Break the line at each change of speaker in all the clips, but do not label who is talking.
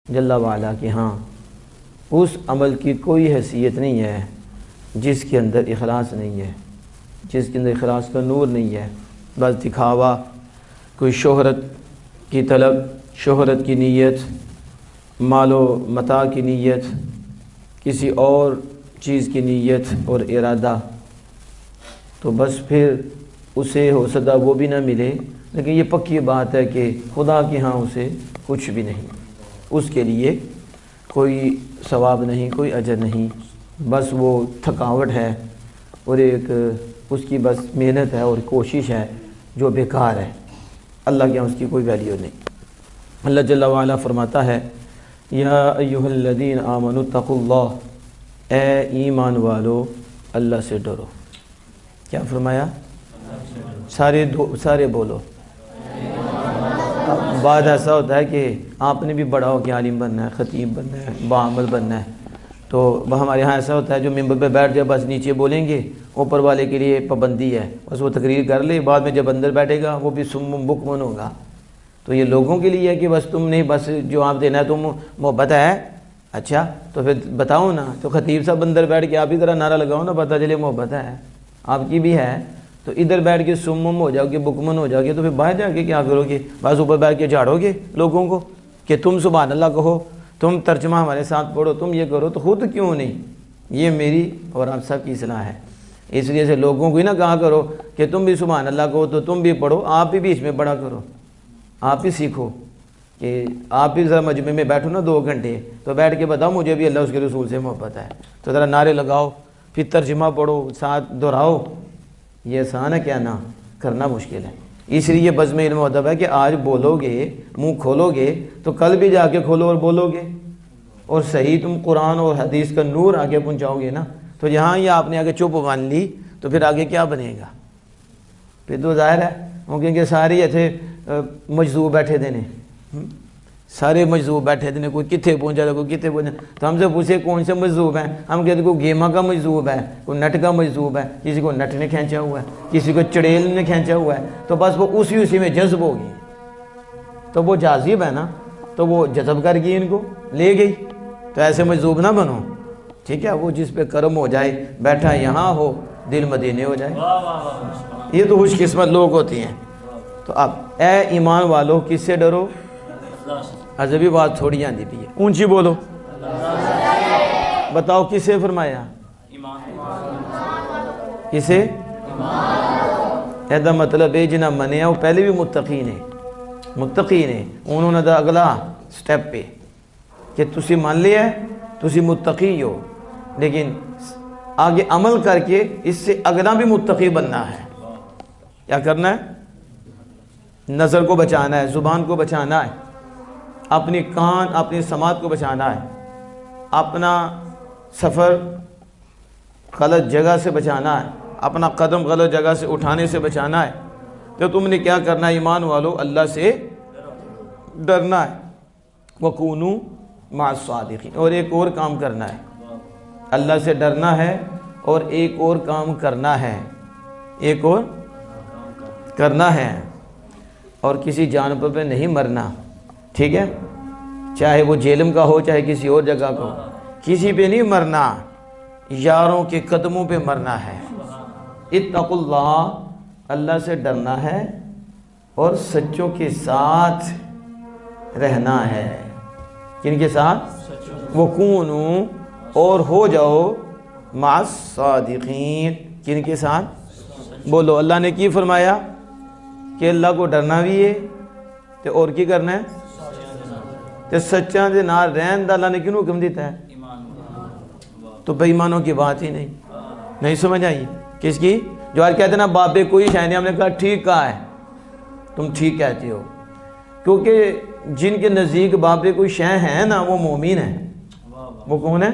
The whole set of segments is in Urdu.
جل وعلا کہ ہاں اس عمل کی کوئی حیثیت نہیں ہے جس کے اندر اخلاص نہیں ہے، جس کے اندر اخلاص کا نور نہیں ہے، بس دکھاوا، کوئی شہرت کی طلب، شہرت کی نیت، مال و متاع کی نیت، کسی اور چیز کی نیت اور ارادہ، تو بس پھر اسے ہو سکتا وہ بھی نہ ملے، لیکن یہ پکی بات ہے کہ خدا کے ہاں اسے کچھ بھی نہیں، اس کے لیے کوئی ثواب نہیں، کوئی اجر نہیں، بس وہ تھکاوٹ ہے اور ایک اس کی بس محنت ہے اور کوشش ہے جو بیکار ہے، اللہ کے یہاں اس کی کوئی ویلیو نہیں۔ اللہ جل وعلا فرماتا ہے یا ایھا الذین آمنوا اتقوا اللہ، اے ایمان والو اللہ سے ڈرو۔ کیا فرمایا؟ سارے بولو۔ بعد ایسا ہوتا ہے کہ آپ نے بھی بڑا ہو کے عالم بننا ہے، خطیب بننا ہے، باعمل بننا ہے، تو ہمارے ہاں ایسا ہوتا ہے جو ممبر پہ بیٹھ جائے بس نیچے بولیں گے، اوپر والے کے لیے پابندی ہے، بس وہ تقریر کر لے، بعد میں جب اندر بیٹھے گا وہ بھی سم بکمن ہوگا۔ تو یہ لوگوں کے لیے ہے کہ بس تم نہیں، بس جو آپ دینا ہے تم محبت ہے، اچھا تو پھر بتاؤ نا، تو خطیب صاحب اندر بیٹھ کے آپ ہی طرح نعرہ لگاؤ نا، پتہ چلے محبت ہے آپ کی بھی ہے، تو ادھر بیٹھ کے سمم ہو جاؤ گے، بکمن ہو جاؤ گے، تو پھر باہر جا کے کیا کرو گے؟ بس اوپر بیٹھ کے جھاڑو گے لوگوں کو کہ تم سبحان اللہ کہو، تم ترجمہ ہمارے ساتھ پڑھو، تم یہ کرو، تو خود کیوں نہیں؟ یہ میری اور آپ سب کی اصلاح ہے، اس لیے سے لوگوں کو ہی نہ کہا کرو کہ تم بھی سبحان اللہ کہو تو تم بھی پڑھو، آپ بھی بیچ میں پڑھا کرو، آپ ہی سیکھو، کہ آپ بھی ذرا مجمع میں بیٹھو نا 2 گھنٹے، تو بیٹھ کے بتاؤ مجھے بھی اللہ اس کے رسول سے محبت ہے، تو ذرا نعرے لگاؤ، پھر ترجمہ پڑھو، ساتھ دہراؤ، یہ آسان ہے کیا؟ نہ کرنا مشکل ہے۔ اس لیے یہ بزم علم و ادب ہے کہ آج بولو گے، منہ کھولو گے تو کل بھی جا کے کھولو اور بولو گے، اور صحیح تم قرآن اور حدیث کا نور آگے پہنچاؤ گے نا، تو یہاں یہ آپ نے آگے چپ مان لی تو پھر آگے کیا بنے گا؟ پھر تو ظاہر ہے وہ کہیں گے سارے ایتھے مجذوب بیٹھے دینے، سارے مجذوب بیٹھے دینے، کوئی کتنے پہنچا تھا، کوئی کتنے پہنچا، تو ہم سے پوچھے کون سے مجذوب ہیں، ہم کہتے کوئی گیما کا مجذوب ہے، کوئی نٹ کا مجذوب ہے، کسی کو نٹ نے کھینچا ہوا ہے، کسی کو چڑیل نے کھینچا ہوا ہے، تو بس وہ اسی میں جذب ہو گئی، تو وہ جاذب ہے نا، تو وہ جذب کر گئی، ان کو لے گئی، تو ایسے مجذوب نہ بنو، ٹھیک ہے؟ وہ جس پہ کرم ہو جائے، بیٹھا یہاں ہو، دل مدینے ہو جائے، یہ تو خوش قسمت لوگ ہوتی ہیں۔ تو اب اے ایمان والو کس سے ڈرو؟ عذبی بات تھوڑی آندی پی ہے، اونچی بولو، بتاؤ کسے فرمایا؟ کسے؟ ایدہ مطلب ہے جنہ منیا وہ پہلے بھی متقین ہیں، انہوں نے دا اگلا سٹیپ پہ کہ تسی مان لیا ہے، تسی متقی ہو، لیکن آگے عمل کر کے اس سے اگلا بھی متقی بننا ہے۔ کیا کرنا ہے؟ نظر کو بچانا ہے، زبان کو بچانا ہے، اپنی کان، اپنی سماعت کو بچانا ہے، اپنا سفر غلط جگہ سے بچانا ہے، اپنا قدم غلط جگہ سے اٹھانے سے بچانا ہے، تو تم نے کیا کرنا ہے ایمان والو؟ اللہ سے ڈرنا ہے، وَكُونُوا مَعَ الصَّادِقِينَ، اور ایک اور کام کرنا ہے، اللہ سے ڈرنا ہے اور ایک اور کام کرنا ہے، ایک اور کرنا ہے، اور کسی جانور پہ نہیں مرنا، ٹھیک ہے؟ چاہے وہ جیلم کا ہو چاہے کسی اور جگہ کا ہو، کسی پہ نہیں مرنا، یاروں کے قدموں پہ مرنا ہے۔ اتقوا اللہ، اللہ سے ڈرنا ہے اور سچوں کے ساتھ رہنا ہے۔ کن کے ساتھ؟ وَكُونُوا، اور ہو جاؤ، مع الصادقین، کن کے ساتھ؟ بولو اللہ نے کی فرمایا کہ اللہ کو ڈرنا بھی ہے تو اور کی کرنا ہے؟ تو سچاں دے نال رہن دا اللہ نے کیوں حکم دیتا ہے؟ تو بے ایمانوں کی بات ہی نہیں سمجھ آئی؟ کس کی؟ جو آج کہتے ہیں نا بابے کوئی شاید نہیں، ہم نے کہا ٹھیک کہا ہے، تم ٹھیک کہتے ہو، کیونکہ جن کے نزدیک بابے کوئی شے ہے نا وہ مومن ہے۔ وہ کون ہے؟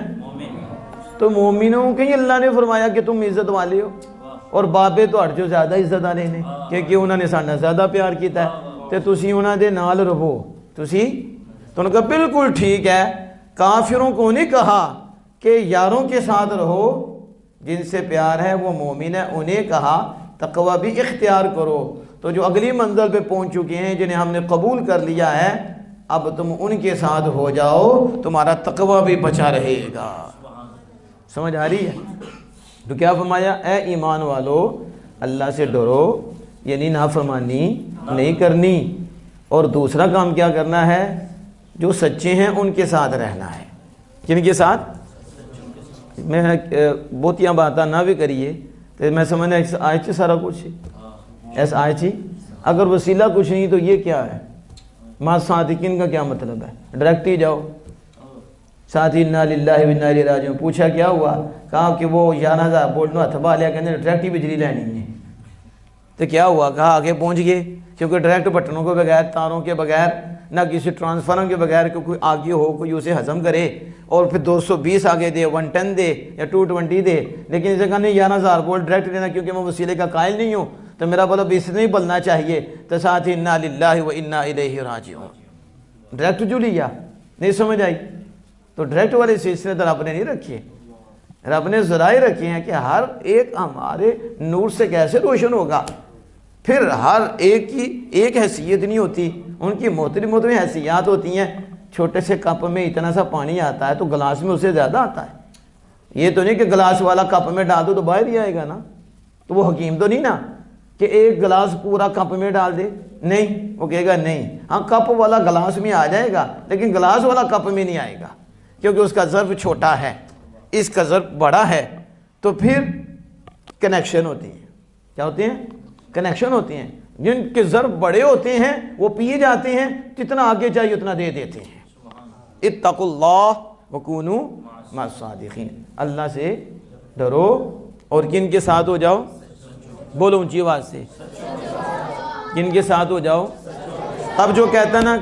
تو مومنوں کے اللہ نے فرمایا کہ تم عزت والے ہو، اور بابے تو ہٹ جو زیادہ عزت والے نے، کیونکہ انہوں نے ساڈا زیادہ پیار کیتا ہے، تے تسی انہاں دے نال رہو، تسی تو انہوں نے کہا بالکل ٹھیک ہے۔ کافروں کو نہیں کہا کہ یاروں کے ساتھ رہو، جن سے پیار ہے وہ مومن ہے، انہیں کہا تقوی بھی اختیار کرو۔ تو جو اگلی منزل پہ پہنچ چکے ہیں، جنہیں ہم نے قبول کر لیا ہے، اب تم ان کے ساتھ ہو جاؤ، تمہارا تقوی بھی بچا رہے گا۔ سمجھ آ رہی ہے؟ تو کیا فرمایا؟ اے ایمان والو اللہ سے ڈرو، یعنی نافرمانی نہیں کرنی، اور دوسرا کام کیا کرنا ہے؟ جو سچے ہیں ان کے ساتھ رہنا ہے۔ کن کے ساتھ؟ میں بہتیاں باتیں نہ بھی کریے تو میں سمجھنا اس آیت سے سارا کچھ ایسا آیت ہی، اگر وسیلہ کچھ نہیں تو یہ کیا ہے؟ ما صادقین کا کیا مطلب ہے؟ ڈائریکٹ ہی جاؤ، ساتھی انا للہ و انا الیہ راجعون۔ پوچھا کیا ہوا؟ کہا کہ وہ 11,000 بولنا تھبا لیا، کہنے ڈائریکٹ ہی بجلی لینی ہے۔ تو کیا ہوا؟ کہا آگے پہنچ گئے، کیونکہ ڈائریکٹ بٹنوں کے بغیر، تاروں کے بغیر، نہ کسی ٹرانسفارم کے بغیر کہ کوئی آگے ہو، کوئی اسے ہضم کرے اور پھر 220 آگے دے، 110 دے یا 220 دے، لیکن اسے کہا نہیں 11,000 بولٹ ڈائریکٹ لینا، کیونکہ میں وسیلے کا قائل نہیں ہوں، تو میرا بلب اس نہیں بلنا چاہیے، تو ساتھ ہی انا للہ و انا الیہ راجعون۔ ڈائریکٹ جو لیا، نہیں سمجھ آئی؟ تو ڈائریکٹ والے سلسلے تو رب نے نہیں رکھے، رب نے ذرائع رکھے ہیں کہ ہر ایک ہمارے نور سے کیسے روشن ہوگا۔ پھر ہر ایک کی ایک حیثیت نہیں ہوتی، ان کی مختلف حیثیات ہوتی ہیں۔ چھوٹے سے کپ میں اتنا سا پانی آتا ہے تو گلاس میں اسے زیادہ آتا ہے۔ یہ تو نہیں کہ گلاس والا کپ میں ڈال دو تو باہر ہی آئے گا نا، تو وہ حکیم تو نہیں نا کہ ایک گلاس پورا کپ میں ڈال دے، نہیں، وہ کہے گا نہیں، ہاں کپ والا گلاس میں آ جائے گا لیکن گلاس والا کپ میں نہیں آئے گا، کیونکہ اس کا ظرف چھوٹا ہے، اس کا ظرف بڑا ہے۔ تو پھر کنیکشن ہوتی ہیں، کیا ہوتی ہیں؟ کنیکشن ہوتی ہیں۔ جن کے ظرف بڑے ہوتے ہیں وہ پیے جاتے ہیں، جتنا آگے چاہیے اتنا دے دیتے ہیں۔ اتقوا اللہ وکونوا مع الصادقین، اللہ سے ڈرو اور کن کے ساتھ ہو جاؤ؟ بولو اونچی آواز سے، کن کے ساتھ ہو جاؤ؟ اب جو کہتا ہے نا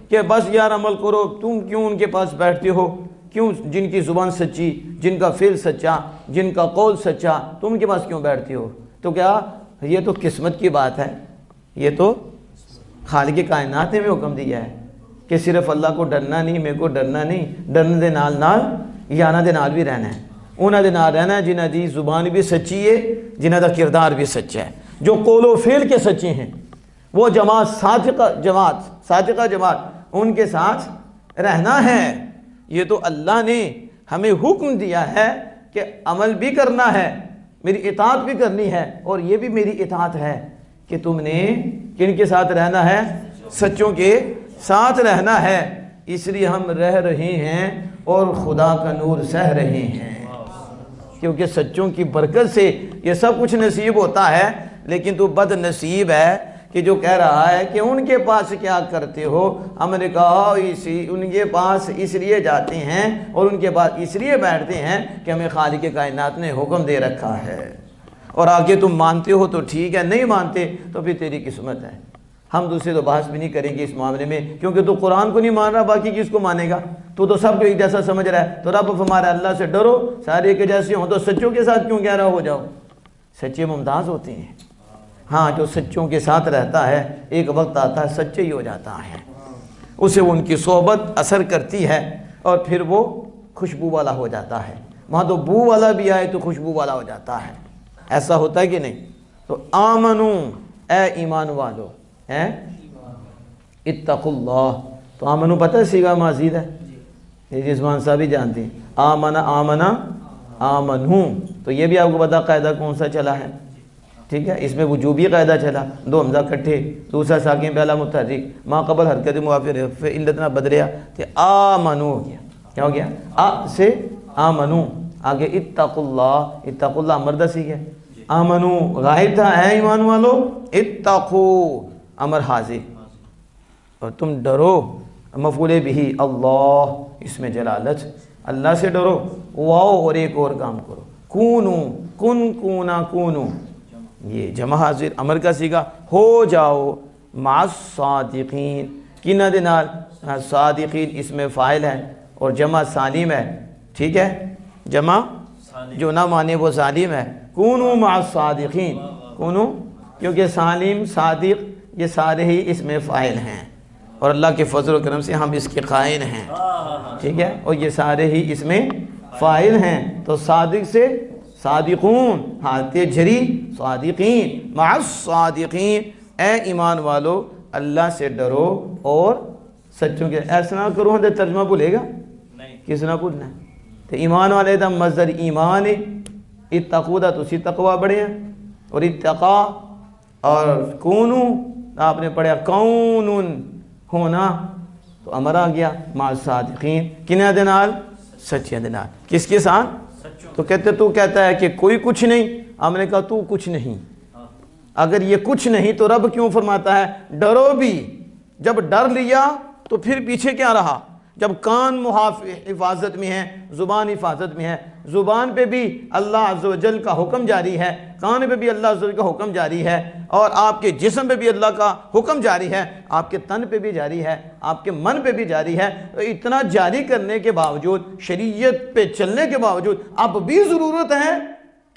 کہ بس یار عمل کرو، تم کیوں ان کے پاس بیٹھتے ہو؟ کیوں جن کی زبان سچی، جن کا فعل سچا، جن کا قول سچا، تم ان کے پاس کیوں بیٹھتے ہو؟ تو کیا یہ تو قسمت کی بات ہے، یہ تو خالق کائنات نے میں حکم دیا ہے کہ صرف اللہ کو ڈرنا نہیں، میرے کو ڈرنا نہیں، ڈرنے دے نال نال یانا دے نال بھی رہنا ہے، انہاں دے نال رہنا ہے جنہاں دی زبان بھی سچی ہے، جنہاں دا کردار بھی سچا ہے، جو قول و فعل کے سچے ہیں، وہ جماعت صادقہ جماعت ان کے ساتھ رہنا ہے۔ یہ تو اللہ نے ہمیں حکم دیا ہے کہ عمل بھی کرنا ہے، میری اطاعت بھی کرنی ہے، اور یہ بھی میری اطاعت ہے کہ تم نے کن کے ساتھ رہنا ہے؟ سچوں کے ساتھ رہنا ہے۔ اس لیے ہم رہ رہے ہیں اور خدا کا نور سہ رہے ہیں، کیونکہ سچوں کی برکت سے یہ سب کچھ نصیب ہوتا ہے۔ لیکن تو بد نصیب ہے کہ جو کہہ رہا ہے کہ ان کے پاس کیا کرتے ہو؟ ہم نے کہا ان کے پاس اس لیے جاتے ہیں اور ان کے پاس اس لیے بیٹھتے ہیں کہ ہمیں خالق کائنات نے حکم دے رکھا ہے، اور آگے تم مانتے ہو تو ٹھیک ہے، نہیں مانتے تو پھر تیری قسمت ہے۔ ہم دوسرے تو بحث بھی نہیں کریں گے اس معاملے میں، کیونکہ تو قرآن کو نہیں مان رہا، باقی کس کو مانے گا؟ تو سب کو ایک جیسا سمجھ رہا ہے۔ تو رب فرما رہا ہے اللہ سے ڈرو، سارے ایک جیسے ہوں، تو سچوں کے ساتھ کیوں کہہ رہا ہو جاؤ؟ سچے ممتاز ہوتے ہیں، ہاں جو سچوں کے ساتھ رہتا ہے ایک وقت آتا ہے سچے ہی ہو جاتا ہے، اسے ان کی صحبت اثر کرتی ہے اور پھر وہ خوشبو والا ہو جاتا ہے، وہاں تو بو والا بھی آئے تو خوشبو والا ہو جاتا ہے۔ ایسا ہوتا ہے کہ نہیں؟ تو آمنو، اے ایمان والو، اتقوا اللہ۔ تو آمنو پتہ ہے صیغہ ماضی ہے، یہ جسمان صاحب ہی جانتے ہیں، آمنا آمنو، تو یہ بھی آپ کو پتا قاعدہ کون سا چلا ہے؟ ٹھیک ہے، اس میں وجوبی قاعدہ چلا، دو حمزہ کٹھے، دوسرا ساکن پہلا متحرک، ما قبل حرکت موافر ہے، پھر علتنا بدلیا تو آمنو ہو گیا۔ کیا ہو گیا؟ آ سے آمنو، آگے اتقوا اللہ، اتقوا اللہ مردہ سی ہے، آمنو غائب تھا، اے ایمان والو، اتقو امر حاضر، اور تم ڈرو، مفعول بھی اللہ، اس میں جلالت، اللہ سے ڈرو، واو اور ایک اور کام کرو، کونو، کونا کونو، یہ جمع حاضر امر کا صیغہ، ہو جاؤ مع الصادقین، کنہ دے نال؟ صادقین اس میں فاعل ہے اور جمع سالم ہے، ٹھیک ہے، جمع جو نہ مانے وہ سالم ہے، کونو مع الصادقین، کونو کیونکہ سالم صادق یہ سارے ہی اس میں فاعل ہیں، اور اللہ کے فضل و کرم سے ہم اس کے قائل ہیں، ٹھیک ہے، اور یہ سارے ہی اس میں فاعل ہیں، تو صادق سے صادقون، ہاتھ جھری صادقین، مع الصادقین، اے ایمان والو اللہ سے ڈرو اور سچوں کے ایسا نہ کرو ہاں ترجمہ بھولے گا کس نہ بھولنا ہے تو ایمان والے دا مصدر ایمان ہے اتقوا دا تسی تقوی بڑھے ہیں اور اتقا اور کونو آپ نے پڑھا کونن ہونا تو امر آ گیا مع الصادقین کنہ دنال سچیاں دنال کس کے ساتھ تو کہتا ہے کہ کوئی کچھ نہیں ہم نے کہا تو کچھ نہیں اگر یہ کچھ نہیں تو رب کیوں فرماتا ہے ڈرو بھی جب ڈر لیا تو پھر پیچھے کیا رہا جب کان حفاظت میں ہے زبان حفاظت میں ہے زبان پہ بھی اللہ عز و جل کا حکم جاری ہے کان پہ بھی اللہ عز و جل کا حکم جاری ہے اور آپ کے جسم پہ بھی اللہ کا حکم جاری ہے آپ کے تن پہ بھی جاری ہے آپ کے من پہ بھی جاری ہے تو اتنا جاری کرنے کے باوجود شریعت پہ چلنے کے باوجود اب بھی ضرورت ہے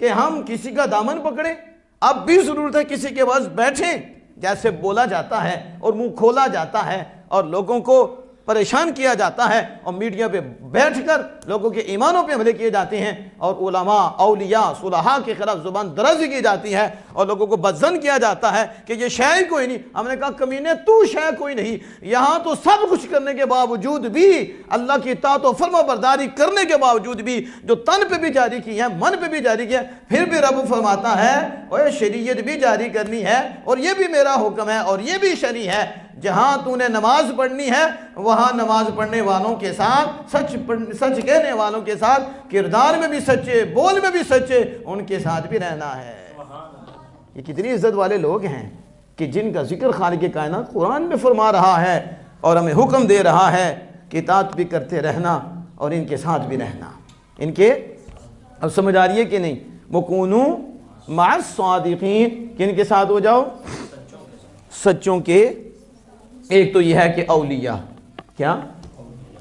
کہ ہم کسی کا دامن پکڑیں اب بھی ضرورت ہے کسی کے پاس بیٹھیں جیسے بولا جاتا ہے اور منہ کھولا جاتا ہے اور لوگوں کو پریشان کیا جاتا ہے اور میڈیا پہ بیٹھ کر لوگوں کے ایمانوں پہ حملے کیے جاتے ہیں اور علماء اولیاء صلحاء کے خلاف زبان درازی کی جاتی ہے اور لوگوں کو بدظن کیا جاتا ہے کہ یہ شے کوئی نہیں ہم نے کہا کمینے تو شے کوئی نہیں یہاں تو سب کچھ کرنے کے باوجود بھی اللہ کی اطاعت و فرما برداری کرنے کے باوجود بھی جو تن پہ بھی جاری کی ہے من پہ بھی جاری کیا پھر بھی رب فرماتا ہے اوہ شریعت بھی جاری کرنی ہے اور یہ بھی میرا حکم ہے اور یہ بھی شرع ہے جہاں تو نے نماز پڑھنی ہے وہاں نماز پڑھنے والوں کے ساتھ سچ کہنے والوں کے ساتھ کردار میں بھی سچے بول میں بھی سچے ان کے ساتھ بھی رہنا ہے یہ کتنی عزت والے لوگ ہیں کہ جن کا ذکر خالق کائنات قرآن میں فرما رہا ہے اور ہمیں حکم دے رہا ہے کہ اطاعت بھی کرتے رہنا اور ان کے ساتھ بھی رہنا ان کے اب سمجھ آ رہی ہے کہ نہیں وَكُونُوا مَعَ الصَّادِقِينَ کن کے ساتھ ہو جاؤ سچوں کے ایک تو یہ ہے کہ اولیاء کیا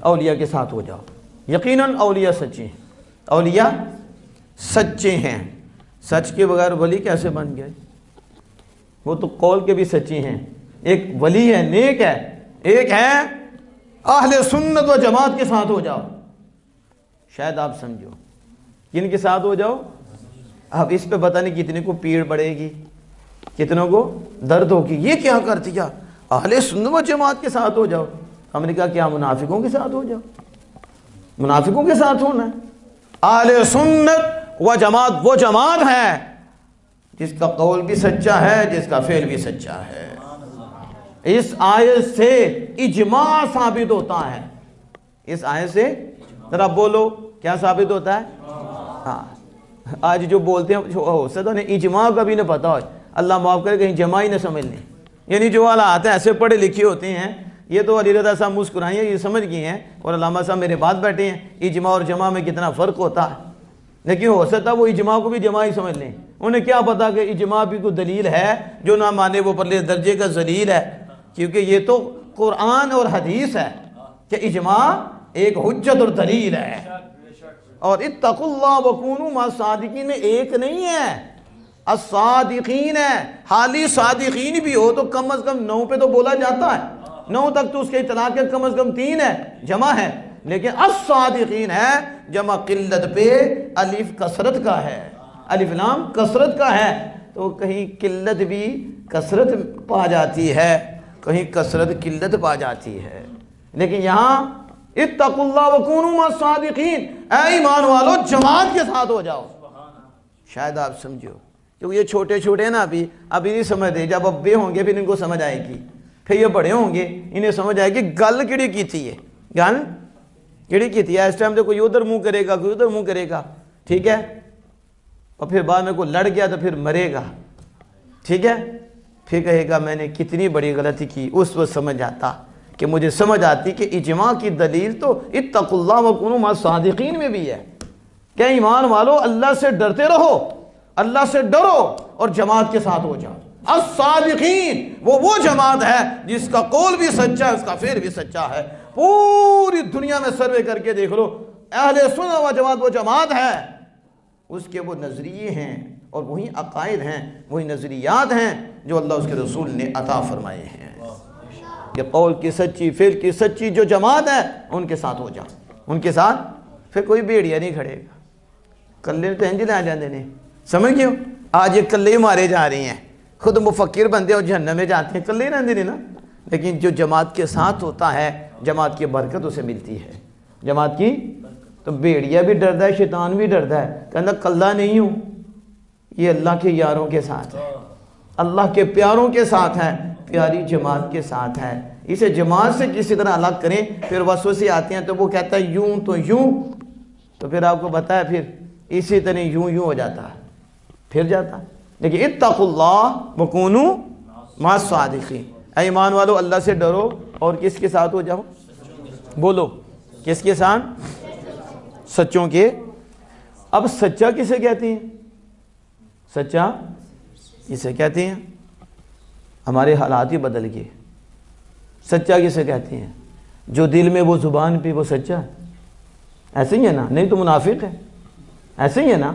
اولیاء کے ساتھ ہو جاؤ یقیناً اولیاء سچے ہیں اولیاء سچے ہیں سچ کے بغیر ولی کیسے بن گئے وہ تو قول کے بھی سچے ہیں ایک ولی ہے نیک ہے ایک ہے اہل سنت و جماعت کے ساتھ ہو جاؤ شاید آپ سمجھو کن کے ساتھ ہو جاؤ اب اس پہ پتہ نہیں کتنے کو پیڑ پڑے گی کتنوں کو درد ہوگی یہ کیا کر دیا اہل سنت و جماعت کے ساتھ ہو جاؤ ہم نے کہا کیا منافقوں کے ساتھ ہو جاؤ منافقوں کے ساتھ ہونا ہے اہل سنت و جماعت وہ جماعت ہے جس کا قول بھی سچا ہے جس کا فعل بھی سچا ہے اس آیت سے اجماع ثابت ہوتا ہے اس آیت سے ذرا بولو کیا ثابت ہوتا ہے ہاں آج جو بولتے ہیں ہو سکتا ہے اجماع کا بھی نہ پتا ہو اللہ معاف کرے کہیں جماع ہی نہ سمجھ لیں یعنی جو والا آتے ہیں ایسے پڑھے لکھے ہوتے ہیں یہ تو علی رضا صاحب مسکرائیں یہ سمجھ گئے ہیں اور علامہ صاحب میرے بعد بیٹھے ہیں اجماع اور جماع میں کتنا فرق ہوتا ہے لیکن ہو سکتا وہ اجماع کو بھی جماع ہی سمجھ لیں انہیں کیا پتا کہ اجماع بھی کوئی دلیل ہے جو نہ مانے وہ پرلے درجے کا ذلیل ہے کیونکہ یہ تو قرآن اور حدیث ہے کہ اجماع ایک حجت اور دلیل ہے اور اتقوا اللہ وکونوا مع الصادقین ایک نہیں ہے الصادقین ہے حالی صادقین بھی ہو تو کم از کم 9 پہ تو بولا جاتا ہے 9 تک تو اس کے اطلاق کم از کم 3 ہے جمع ہے لیکن الصادقین ہے جمع قلت پہ الف کثرت کا ہے الف لام کثرت کا ہے تو کہیں قلت بھی کثرت پا جاتی ہے کہیں کثرت قلت پا جاتی ہے لیکن یہاں اتقوا اللہ وکونوا مع الصادقین اے ایمان والو جماعت کے ساتھ ہو جاؤ شاید آپ سمجھو کیونکہ یہ چھوٹے چھوٹے ہیں نا ابھی نہیں سمجھتے جب اب بے ہوں گے پھر ان کو سمجھ آئے گی پھر یہ بڑے ہوں گے انہیں سمجھ آئے گی گل کیڑی کی تھی ہے گل کیڑی کی تھی ہے اس ٹائم تو کوئی ادھر منہ کرے گا کوئی ادھر منہ کرے گا ٹھیک ہے اور پھر بعد میں کوئی لڑ گیا تو پھر مرے گا ٹھیک ہے پھر کہے گا میں نے کتنی بڑی غلطی کی اس وقت سمجھ آتا کہ مجھے سمجھ آتی کہ اجماع کی دلیل تو اتقوا اللہ وکونوا مع الصادقین میں بھی ہے کہ ایمان والو اللہ سے ڈرتے رہو اللہ سے ڈرو اور جماعت کے ساتھ ہو جاؤ الصادقین وہ جماعت ہے جس کا قول بھی سچا ہے اس کا فعل بھی سچا ہے پوری دنیا میں سروے کر کے دیکھ لو اہل سنت و جماعت وہ جماعت ہے اس کے وہ نظریے ہیں اور وہی عقائد ہیں وہی نظریات ہیں جو اللہ اس کے رسول نے عطا فرمائے ہیں کہ قول کی سچی فعل کی سچی جو جماعت ہے ان کے ساتھ ہو جاؤ ان کے ساتھ پھر کوئی بیڑیا نہیں کھڑے گا کلے تو انج لے جاندے نے سمجھ گئے ہو آج یہ کلے ہی مارے جا رہے ہیں خود مفکر بندے اور جہنم میں جاتے ہیں کلے ہی رہندے نے نا لیکن جو جماعت کے ساتھ ہوتا ہے جماعت کی برکت اسے ملتی ہے. جماعت کی تو بھیڑیا بھی ڈرتا ہے، شیطان بھی ڈرتا ہے، کہنا کلہ نہیں ہوں، یہ اللہ کے یاروں کے ساتھ ہے، اللہ کے پیاروں کے ساتھ ہے، پیاری جماعت کے ساتھ ہے. اسے جماعت سے کسی طرح الگ کریں، پھر وسوسے آتے ہیں تو وہ کہتا ہے یوں تو یوں، تو پھر آپ کو پتا ہے پھر اسی طرح یوں ہو جاتا ہے، پھر جاتا ہے. لیکن اتقوا اللہ وکونوا مع الصادقین، اے ایمان والو اللہ سے ڈرو اور کس کے ساتھ ہو جاؤ؟ بولو کس کے ساتھ؟ سچوں کے. اب سچا کسے کہتے ہیں؟ سچا کسے کہتے ہیں؟ ہمارے حالات ہی بدل گئے. سچا کسے کہتے ہیں؟ جو دل میں وہ زبان پہ وہ سچا ہے. ایسے ہی ہے نا؟ نہیں تو منافق ہے. ایسے ہی ہے نا؟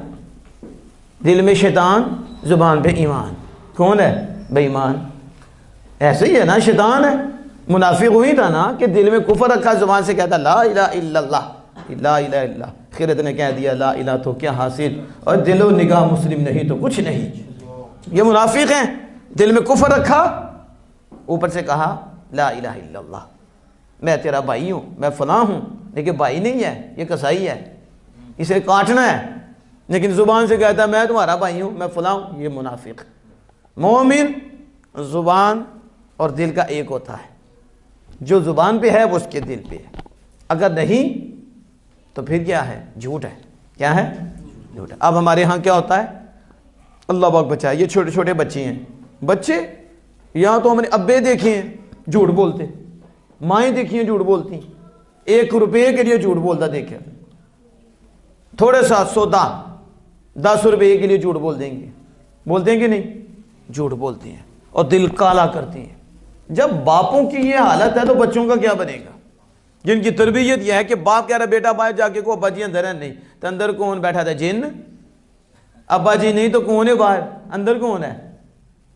دل میں شیطان، زبان پہ ایمان. کون ہے؟ بے ایمان. ایسے ہی ہے نا؟ شیطان ہے. منافق وہی تھا نا کہ دل میں کفر رکھا، زبان سے کہتا لا الہ الا اللہ، لا الہ الا اللہ. خیرت نے کہہ دیا لا الہ تو کیا حاصل، اور دل و نگاہ مسلم نہیں تو کچھ نہیں. یہ منافق ہیں. دل میں کفر رکھا، اوپر سے کہا لا الہ الا اللہ، میں تیرا بھائی ہوں، میں فلاں ہوں، لیکن بھائی نہیں ہے، یہ کسائی ہے، اسے کاٹنا ہے. لیکن زبان سے کہتا ہے میں تمہارا بھائی ہوں، میں فلاں ہوں. یہ منافق. مومن زبان اور دل کا ایک ہوتا ہے. جو زبان پہ ہے وہ اس کے دل پہ ہے. اگر نہیں تو پھر کیا ہے؟ جھوٹ ہے. کیا ہے؟ جھوٹ ہے. اب ہمارے ہاں کیا ہوتا ہے؟ اللہ پاک بچائے، یہ چھوٹے چھوٹے بچے ہیں. بچے یہاں تو ہم نے ابے دیکھے ہیں جھوٹ بولتے، مائیں دیکھی ہیں جھوٹ بولتی. 1 روپے کے لیے جھوٹ بولتا دیکھے. تھوڑے سا سودا 10 روپے کے لیے جھوٹ بول دیں گے. بولتے ہیں کہ نہیں؟ جھوٹ بولتے ہیں اور دل کالا کرتے ہیں. جب باپوں کی یہ حالت ہے تو بچوں کا کیا بنے گا؟ جن کی تربیت یہ ہے کہ باپ کہہ رہا بیٹا باہر جا کے کو، ابا جی اندر ہے. نہیں تو اندر کون بیٹھا تھا؟ جن. ابا جی نہیں تو کون ہے باہر؟ اندر کون ہے؟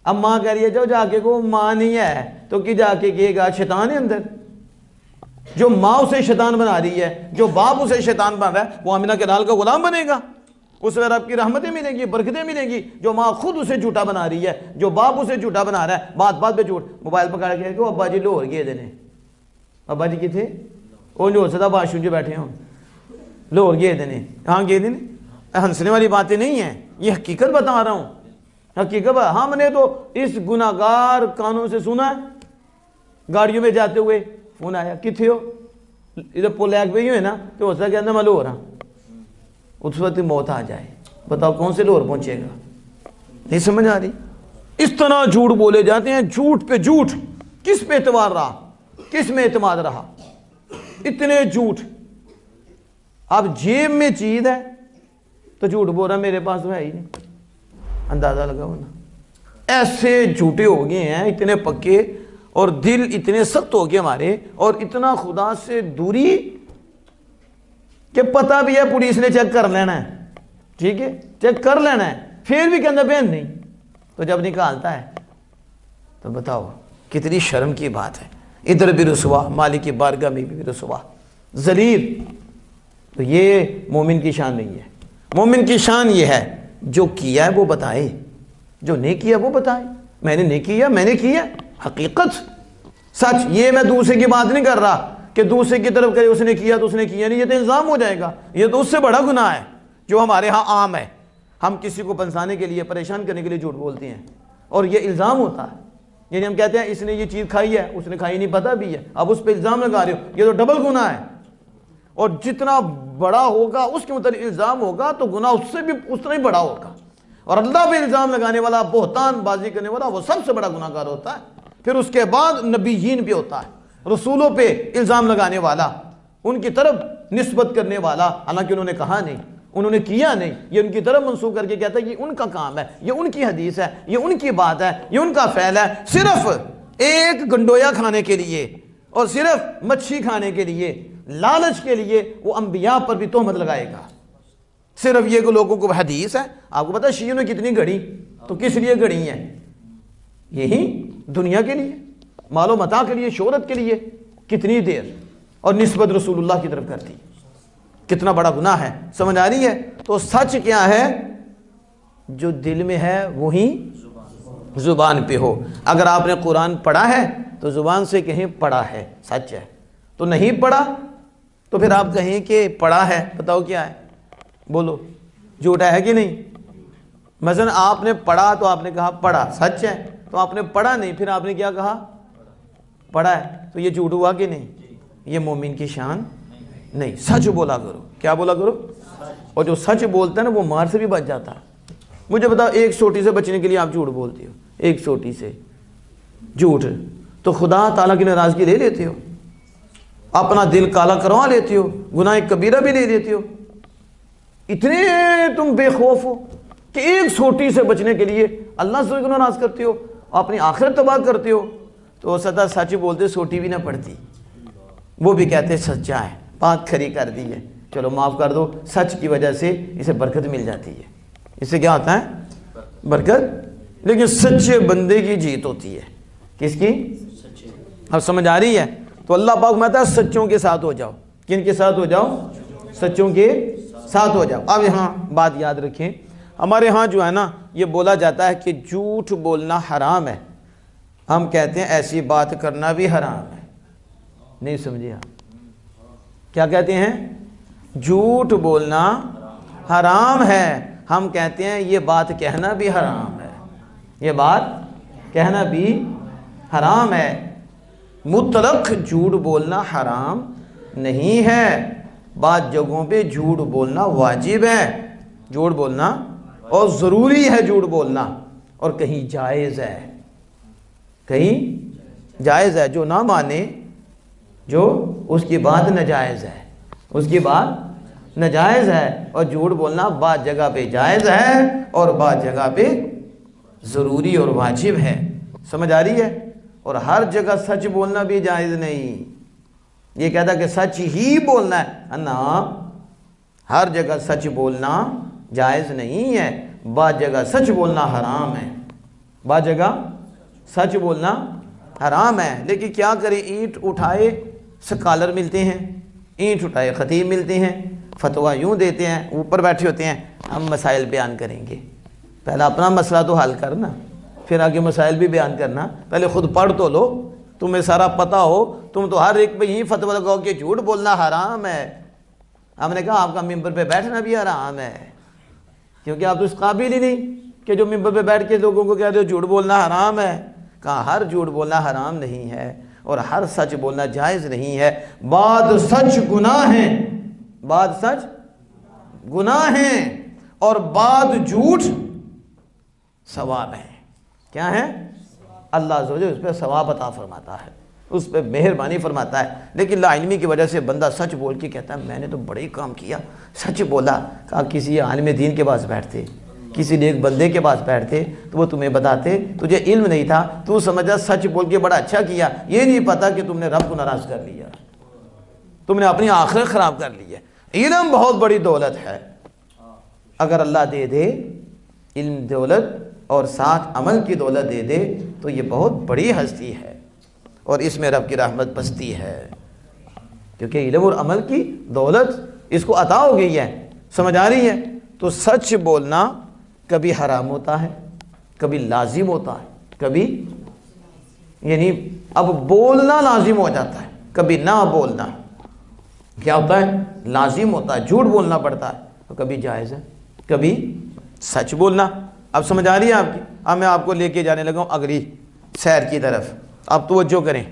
اب ماں کہہ رہی ہے جاؤ جا کے کو، ماں نہیں ہے تو کی جا کے کہے گا؟ شیطان ہے اندر. جو ماں اسے شیطان بنا رہی ہے، جو باپ اسے شیطان بنا رہا ہے، وہ آمنہ کے لال کا غلام بنے گا. اس میں رب کی رحمتیں ملیں گی، برکتیں ملیں گی. جو ماں خود اسے جھوٹا بنا رہی ہے، جو باپ اسے جھوٹا بنا رہا ہے، بات بات پہ جھوٹ. موبائل پکڑ کے کہ ابا جی لاہور گئے دینے. ابا جی کتنے؟ وہ نہیں ہو سکتا بادشاہ جو بیٹھے ہوں، لاہور گئے دینے. ہاں گئے دینے. ہنسنے والی باتیں نہیں ہیں، یہ حقیقت بتا رہا ہوں. حقیقت ہم نے تو اس گناہگار کانوں سے سنا ہے. گاڑیوں میں جاتے ہوئے فون آیا کتنے ہو؟ ادھر پولیک پہ ہی ہوئے نا تو ہو سکتا کہنا میں لاہور ہوں. اس وقت موت آ جائے، بتاؤ کون سے لاہور پہنچے گا؟ نہیں سمجھ آ رہی؟ اس طرح جھوٹ بولے جاتے ہیں، جھوٹ پہ جھوٹ. کس پہ اعتبار رہا؟ کس میں اعتماد رہا؟ اتنے جھوٹ. اب جیب میں چیز ہے تو جھوٹ بول رہا میرے پاس تو ہے ہی نہیں. اندازہ لگا ہونا. ایسے جھوٹے ہو گئے ہیں، اتنے پکے، اور دل اتنے سخت ہو گئے ہمارے، اور اتنا خدا سے دوری کہ پتہ بھی ہے پولیس نے چیک کر لینا ہے. ٹھیک ہے چیک کر لینا ہے، پھر بھی کہنا بہن نہیں. تو جب نکالتا ہے تو بتاؤ کتنی شرم کی بات ہے. ادھر بھی رسوا، مالک کی بارگاہ میں بھی رسوا، ذلیل. تو یہ مومن کی شان نہیں ہے. مومن کی شان یہ ہے جو کیا ہے وہ بتائے، جو نہیں کیا وہ بتائے. میں نے نہیں کیا، میں نے کیا، حقیقت سچ. یہ میں دوسرے کی بات نہیں کر رہا کہ دوسرے کی طرف کہ اس نے کیا تو اس نے کیا نہیں. یہ تو الزام ہو جائے گا. یہ تو اس سے بڑا گناہ ہے جو ہمارے ہاں عام ہے. ہم کسی کو پنسانے کے لیے، پریشان کرنے کے لیے جھوٹ بولتے ہیں، اور یہ الزام ہوتا ہے. یعنی ہم کہتے ہیں اس نے یہ چیز کھائی ہے، اس نے کھائی نہیں، پتہ بھی ہے، اب اس پہ الزام لگا رہے ہو. یہ تو ڈبل گناہ ہے. اور جتنا بڑا ہوگا اس کے متعلق الزام ہوگا تو گناہ اس سے بھی اتنا ہی بڑا ہوگا. اور اللہ پہ الزام لگانے والا، بہتان بازی کرنے والا، وہ سب سے بڑا گناہ گار ہوتا ہے. پھر اس کے بعد نبیین پہ ہوتا ہے، رسولوں پہ الزام لگانے والا، ان کی طرف نسبت کرنے والا، حالانکہ انہوں نے کہا نہیں، انہوں نے کیا نہیں. یہ ان کی طرف منسوخ کر کے کہتا ہے یہ ان کا کام ہے، یہ ان کی حدیث ہے، یہ ان کی بات ہے، یہ ان کا فعل ہے. صرف ایک گنڈویا کھانے کے لیے اور صرف مچھی کھانے کے لیے، لالچ کے لیے وہ انبیاء پر بھی تہمت لگائے گا. صرف یہ کہ لوگوں کو حدیث ہے. آپ کو پتہ ہے شیعوں نے کتنی گھڑی؟ تو کس لیے گھڑی ہیں؟ یہی دنیا کے لیے، مال و متاع کے لیے، شہرت کے لیے. کتنی دیر، اور نسبت رسول اللہ کی طرف کرتی. کتنا بڑا گناہ ہے. سمجھ آ رہی ہے؟ تو سچ کیا ہے؟ جو دل میں ہے وہی زبان پہ ہو. اگر آپ نے قرآن پڑھا ہے تو تو زبان سے کہیں پڑھا ہے، سچ ہے. تو نہیں پڑھا تو پھر آپ کہیں کہ پڑھا ہے، بتاؤ کیا ہے؟ بولو، جھوٹا ہے کہ نہیں؟ مثلا آپ نے پڑھا تو آپ نے کہا پڑھا، سچ ہے. تو آپ نے پڑھا نہیں، پھر آپ نے کیا کہا؟ پڑھا ہے. تو یہ جھوٹ ہوا کہ نہیں؟ یہ مومن کی شان نہیں. سچ بولا کرو. کیا بولا کرو؟ اور جو سچ بولتا ہے نا وہ مار سے بھی بچ جاتا ہے. مجھے بتاؤ، ایک چوٹی سے بچنے کے لیے آپ جھوٹ بولتے ہو، ایک چوٹی سے جھوٹ، تو خدا تعالیٰ کی ناراضگی لے لیتے ہو، اپنا دل کالا کروا لیتے ہو، گناہ کبیرہ بھی لے لیتے ہو. اتنے تم بے خوف ہو کہ ایک چھوٹی سے بچنے کے لیے اللہ سے کو ناراض کرتے ہو، اپنی آخرت تباہ کرتے ہو. تو سدا سچ بولتے سوٹی بھی نہ پڑتی. وہ بھی کہتے سچا ہے، بات کھری کر دی ہے، چلو معاف کر دو. سچ کی وجہ سے اسے برکت مل جاتی ہے. اس سے کیا ہوتا ہے؟ برکت. لیکن سچے بندے کی جیت ہوتی ہے. کس کی؟ اب سمجھ آ رہی ہے؟ تو اللہ پاک کہتا ہے سچوں کے ساتھ ہو جاؤ. کن کے ساتھ ہو جاؤ؟ سچوں کے ساتھ ہو جاؤ. اب یہاں بات یاد رکھیں، ہمارے ہاں جو ہے نا یہ بولا جاتا ہے کہ جھوٹ بولنا حرام ہے. ہم کہتے ہیں ایسی بات کرنا بھی حرام ہے. نہیں سمجھے آپ؟ کیا کہتے ہیں؟ جھوٹ بولنا حرام ہے. ہم کہتے ہیں یہ بات کہنا بھی حرام ہے. یہ بات کہنا بھی حرام ہے. مطلق جھوٹ بولنا حرام نہیں ہے. بعض جگہوں پہ جھوٹ بولنا واجب ہے، جھوٹ بولنا اور ضروری ہے جھوٹ بولنا، اور کہیں جائز ہے، کہیں جائز ہے. جو نہ مانے، جو اس کی بات ناجائز ہے، اس کی بات ناجائز ہے. اور جھوٹ بولنا بعض جگہ پہ جائز ہے اور بعض جگہ پہ ضروری اور واجب ہے. سمجھ آ رہی ہے؟ اور ہر جگہ سچ بولنا بھی جائز نہیں. یہ کہتا کہ سچ ہی بولنا ہے، نا، ہر جگہ سچ بولنا جائز نہیں ہے. بعض جگہ سچ بولنا حرام ہے، بعض جگہ سچ بولنا حرام ہے. لیکن کیا کریں، اینٹ اٹھائے سکالر ملتے ہیں، اینٹ اٹھائے خطیب ملتے ہیں، فتویٰ یوں دیتے ہیں، اوپر بیٹھے ہوتے ہیں ہم مسائل بیان کریں گے. پہلا اپنا مسئلہ تو حل کرنا، پھر آگے مسائل بھی بیان کرنا. پہلے خود پڑھ تو لو، تمہیں سارا پتہ ہو. تم تو ہر ایک پہ یہی فتویٰ لگاؤ کہ جھوٹ بولنا حرام ہے. ہم نے کہا آپ کا ممبر پہ بیٹھنا بھی حرام ہے، کیونکہ آپ تو اس قابل ہی نہیں کہ جو ممبر پہ بیٹھ کے لوگوں کو کہتے ہو جھوٹ بولنا حرام ہے. کہا ہر جھوٹ بولنا حرام نہیں ہے اور ہر سچ بولنا جائز نہیں ہے. بعض سچ گناہ ہیں، بعض سچ گناہ ہیں اور بعض جھوٹ ثواب ہیں. کیا ہے؟ اللہ عز و جل اس پہ ثواب عطا فرماتا ہے، اس پہ مہربانی فرماتا ہے. لیکن لا علمی کی وجہ سے بندہ سچ بول کے کہتا ہے میں نے تو بڑے ہی کام کیا، سچ بولا. کہا کسی عالم دین کے پاس بیٹھتے، کسی نیک بندے کے پاس بیٹھتے تو وہ تمہیں بتاتے، تجھے علم نہیں تھا، تو سمجھا سچ بول کے بڑا اچھا کیا. یہ نہیں پتا کہ تم نے رب کو ناراض کر لیا، تم نے اپنی آخرت خراب کر لی ہے. علم بہت بڑی دولت ہے. اگر اللہ دے دے علم دولت اور ساتھ عمل کی دولت دے دے تو یہ بہت بڑی ہستی ہے، اور اس میں رب کی رحمت بستی ہے، کیونکہ علم اور عمل کی دولت اس کو عطا ہو گئی ہے. سمجھ آ رہی ہے؟ تو سچ بولنا کبھی حرام ہوتا ہے، کبھی لازم ہوتا ہے، کبھی یعنی اب بولنا لازم ہو جاتا ہے، کبھی نہ بولنا کیا ہوتا ہے؟ لازم ہوتا ہے، جھوٹ بولنا پڑتا ہے. تو کبھی جائز ہے، کبھی سچ بولنا. اب سمجھ آ رہی ہے آپ کی؟ اب میں آپ کو لے کے جانے لگا ہوں اگلی سیر کی طرف. آپ توجہ کریں.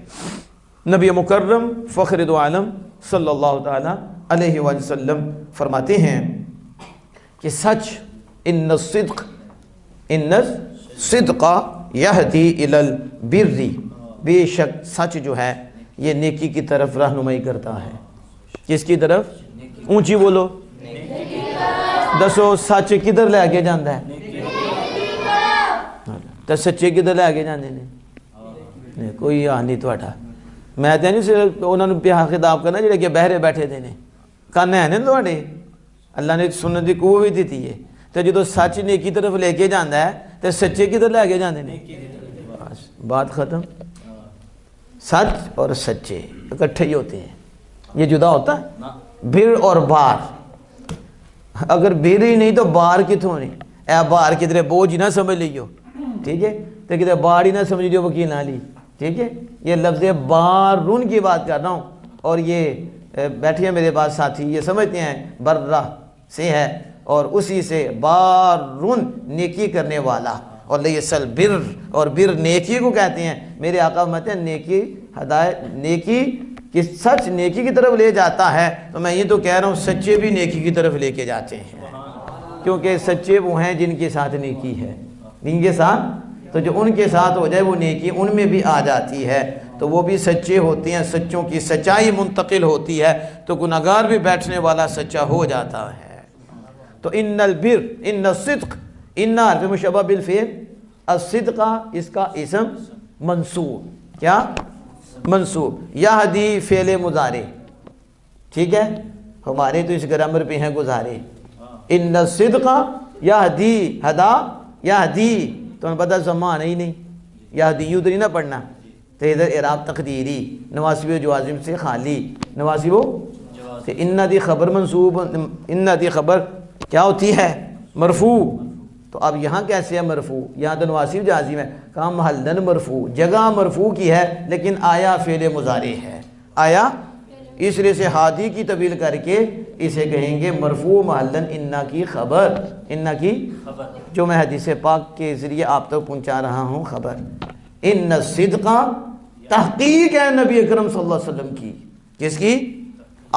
نبی مکرم فخر دو عالم صلی اللہ تعالی علیہ وآلہ وسلم فرماتے ہیں کہ سچ ان الصدق یہدی الی البر، بے شک سچ جو ہے یہ نیکی کی طرف رہنمائی کرتا ہے. کس کی طرف؟ اونچی بولو، دسو سچ کدھر لے کے جاندہ ہے؟ تو سچے کدھر لے کے جاندے نے؟ کوئی آ نہیں تھوڑا. میں تو نہیں صرف انہوں نے پیار خطاب کرنا جڑے کہ بہرے بیٹھے تھے نے کان ہے نا تھوڑے. اللہ نے سننے کی قوت بھی دیتی ہے. تو جدو سچ نیکی طرف لے کے جاندہ ہے تو سچے کدھر لے کے جاندے نے؟ بات ختم. سچ اور سچے اکٹھے ہی ہوتے ہیں، یہ جدا ہوتا ہے. بھر اور بار، اگر بھر ہی نہیں تو بار کتوں نہیں؟ اے بار کدھر بوجھ نہ سمجھ لیو، ٹھیک ہے؟ تو کدھر بار ہی نہ سمجھ لیو وکیل نہ لی، ٹھیک ہے، یہ لفظ بارن کی بات کر رہا ہوں، اور یہ بیٹھے ہیں میرے پاس ساتھی، یہ سمجھتے ہیں برہ سے ہے، اور اسی سے بارن نیکی کرنے والا، اور لیسل بر، اور بر نیکی کو کہتے ہیں۔ میرے آقا فرماتے ہیں نیکی ہدایت، نیکی کہ سچ نیکی کی طرف لے جاتا ہے، تو میں یہ تو کہہ رہا ہوں سچے بھی نیکی کی طرف لے کے جاتے ہیں، کیونکہ سچے وہ ہیں جن کے ساتھ نیکی ہے، جن کے ساتھ، تو جو ان کے ساتھ ہو جائے وہ نیکی ان میں بھی آ جاتی ہے، تو وہ بھی سچے ہوتے ہیں، سچوں کی سچائی منتقل ہوتی ہے، تو گناہگار بھی بیٹھنے والا سچا ہو جاتا ہے۔ تو ان البر، ان الصدق، ان حرف مشبہ بالفعل، الصدق اس کا اسم منصوب، کیا منصوب، یہدی فعل مضارع، ٹھیک ہے، ہمارے تو اس گرامر پہ ہیں گزارے، ان الصدق یہدی، ہدا یہدی، تو ہمیں پتہ زمان ہی نہیں، یہدی یوں تو نہیں نہ پڑھنا، تو ادھر اعراب تقدیری، نواسب و جوازم سے خالی، نواسب و، تو ان دی خبر منصوب، ان دی خبر کیا ہوتی ہے مرفوع، تو اب یہاں کیسے ہے مرفوع؟ یہاں تو نواسب جازم ہے، کہاں محلن مرفوع، جگہ مرفوع کی ہے لیکن آیا فعل مضارع ہے، آیا، اس لیے سے ہادی کی طویل کر کے اسے کہیں گے مرفوع محلن انا کی خبر، انا کی جو میں حدیث پاک کے ذریعے آپ تک پہنچا رہا ہوں خبر۔ ان الصدق تحقیق ہے نبی اکرم صلی اللہ علیہ وسلم کی، کس کی؟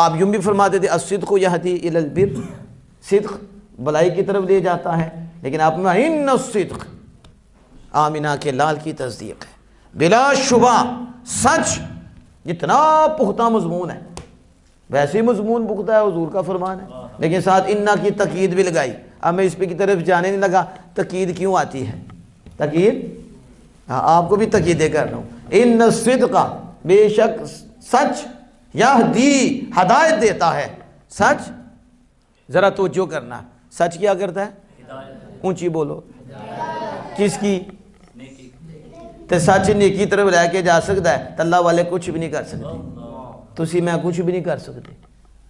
آپ یوں بھی فرماتے تھے الصدق یہدی الی البر، صدق بلائی کی طرف لے جاتا ہے، لیکن آپ میں ان الصدق آمینہ کے لال کی تصدیق ہے، بلا شبہ سچ، اتنا پختہ مضمون ہے، ویسے ہی مضمون پختہ ہے، حضور کا فرمان ہے، لیکن ساتھ انا کی تقید بھی لگائی۔ اب میں اس پہ کی طرف جانے نہیں لگا تقید کیوں آتی ہے، تقید، ہاں آپ کو بھی تقیدیں کر رہا ہوں، ان الصدق بے شک سچ، یہدی ہدایت دیتا ہے، سچ ذرا توجہ کرنا، سچ کیا کرتا ہے؟ اونچی بولو، کس کی؟ تو سچ نیکی طرف لے کے جا سکتا ہے، تو اللہ والے کچھ بھی نہیں کر سکتے، تسی میں کچھ بھی نہیں کر سکتے،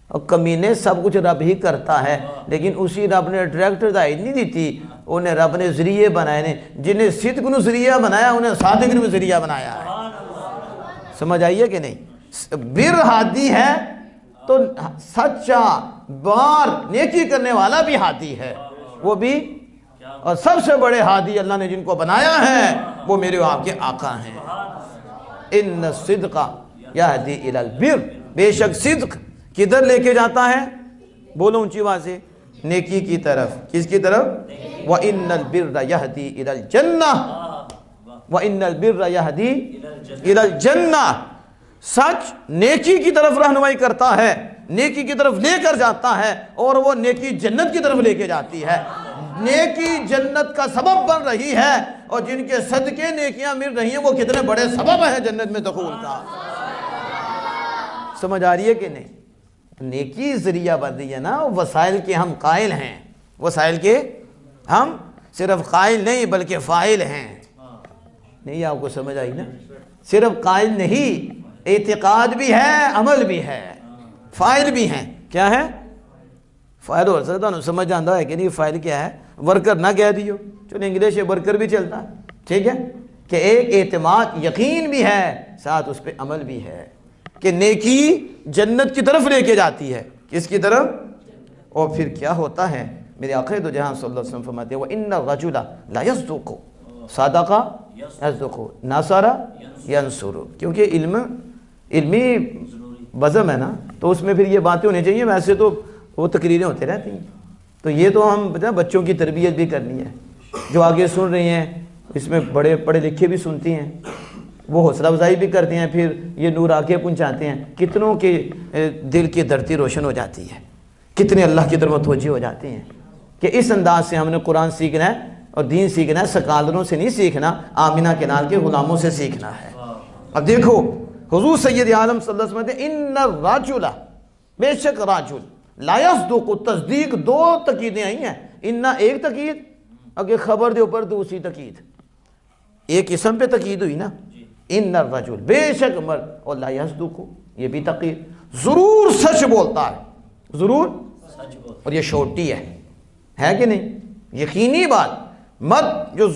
اور کمینے سب کچھ رب ہی کرتا ہے، لیکن اسی رب نے ڈائریکٹ ہدایت نہیں دیتی، انہیں رب نے ذریعے بنائے نے، جنہیں صدق نو ذریعہ بنایا انہیں صادق نو ذریعہ بنایا ہے، سمجھ آئیے کہ نہیں؟ بر ہادی ہے تو سچا بار نیکی کرنے والا بھی ہادی ہے، وہ بھی، اور سب سے بڑے ہادی اللہ نے جن کو بنایا ہے وہ میرے آپ کے آقا ہیں۔ ان الصدق یہدی الی البر، بے شک صدق کدھر لے کے جاتا ہے؟ بولو اونچی آواز سے، نیکی کی طرف، کس کی طرف؟ وَإِنَّ الْبِرَّ يَهْدِي إِلَى الْجَنَّةِ، وَإِنَّ الْبِرَّ يَهْدِي إِلَى الْجَنَّةِ، سچ نیکی کی طرف رہنمائی کرتا ہے، نیکی کی طرف لے کر جاتا ہے، اور وہ نیکی جنت کی طرف لے کے جاتی ہے، نیکی جنت کا سبب بن رہی ہے، اور جن کے صدقے نیکیاں مل رہی ہیں وہ کتنے بڑے سبب ہیں جنت میں دخول کا، سمجھ آ رہی ہے کہ نہیں؟ نیکی ذریعہ بن رہی ہے نا، وسائل کے ہم قائل ہیں، وسائل کے ہم صرف قائل نہیں بلکہ فاعل ہیں، نہیں آپ کو سمجھ آئی نا؟ صرف قائل نہیں، اعتقاد بھی ہے، عمل بھی ہے، فاعل بھی ہیں، کیا ہے؟ فائل ہو سکتا ہے، سمجھ جاندہ ہے کہ نہیں فائل کیا ہے، ورکر نہ کہہ دیو، چون انگلیش ورکر بھی چلتا ہے، ٹھیک ہے، کہ ایک اعتماد یقین بھی ہے، ساتھ اس پہ عمل بھی ہے، کہ نیکی جنت کی طرف لے کے جاتی ہے، کس کی طرف؟ اور پھر کیا ہوتا ہے؟ میرے آقا دو جہاں صلی اللہ علیہ وسلم فرماتے ہیں وَإِنَّ الرَّجُلَ لَا يَصْدُقُ صَدَقَ يَصْدُقُ نَصَرَ يَنْصُرُ، کیونکہ علمی بزم ہے نا، تو اس میں پھر یہ باتیں ہونی چاہیے، ویسے تو وہ تقریریں ہوتے رہتی ہیں، تو یہ تو ہم بچوں کی تربیت بھی کرنی ہے، جو آگے سن رہی ہیں اس میں بڑے پڑھے لکھے بھی سنتی ہیں، وہ حوصلہ افزائی بھی کرتے ہیں، پھر یہ نور آگے پہنچاتے ہیں، کتنوں کے دل کی دھرتی روشن ہو جاتی ہے، کتنے اللہ کی طرف متوجہ ہو جاتے ہیں کہ اس انداز سے ہم نے قرآن سیکھنا ہے اور دین سیکھنا ہے، سکالروں سے نہیں سیکھنا، آمینہ کے نال کے غلاموں سے سیکھنا ہے۔ اب دیکھو حضور سید عالم صلی اللہ علیہ وسلم نے ان الرجل، بے شک راجل، لا یصدق، تصدیق دو تقیدیں آئی ہیں، انا ایک تقید، اگر خبر دے اوپر دوسری تقید، ایک اسم پہ تقید ہوئی نا، ان الرجل بے شک مرد، اور لا یصدق یہ بھی تقید، ضرور سچ بولتا ہے، ضرور، اور یہ شورٹی ہے کہ نہیں، یقینی بات، مرد جو